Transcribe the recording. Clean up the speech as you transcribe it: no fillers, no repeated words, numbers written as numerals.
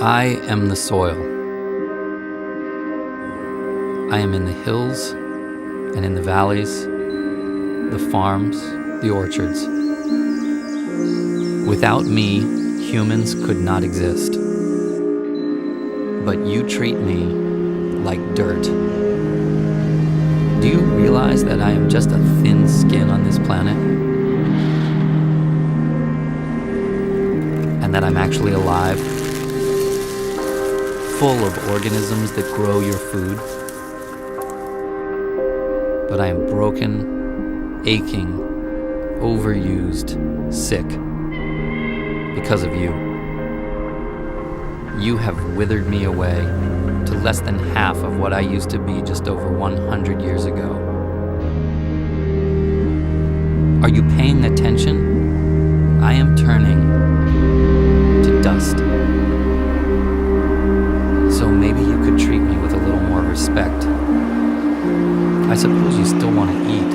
I am the soil. I am in the hills and in the valleys, the farms, the orchards. Without me, humans could not exist. But you treat me like dirt. Do you realize that I am just a thin skin on this planet? And that I'm actually alive? Full of organisms that grow your food? But I am broken, aching, overused, sick because of you. You have withered me away to less than half of what I used to be just over 100 years ago. Are you paying attention? I am turning to dust. So maybe you could treat me with a little more respect. I suppose you still want to eat.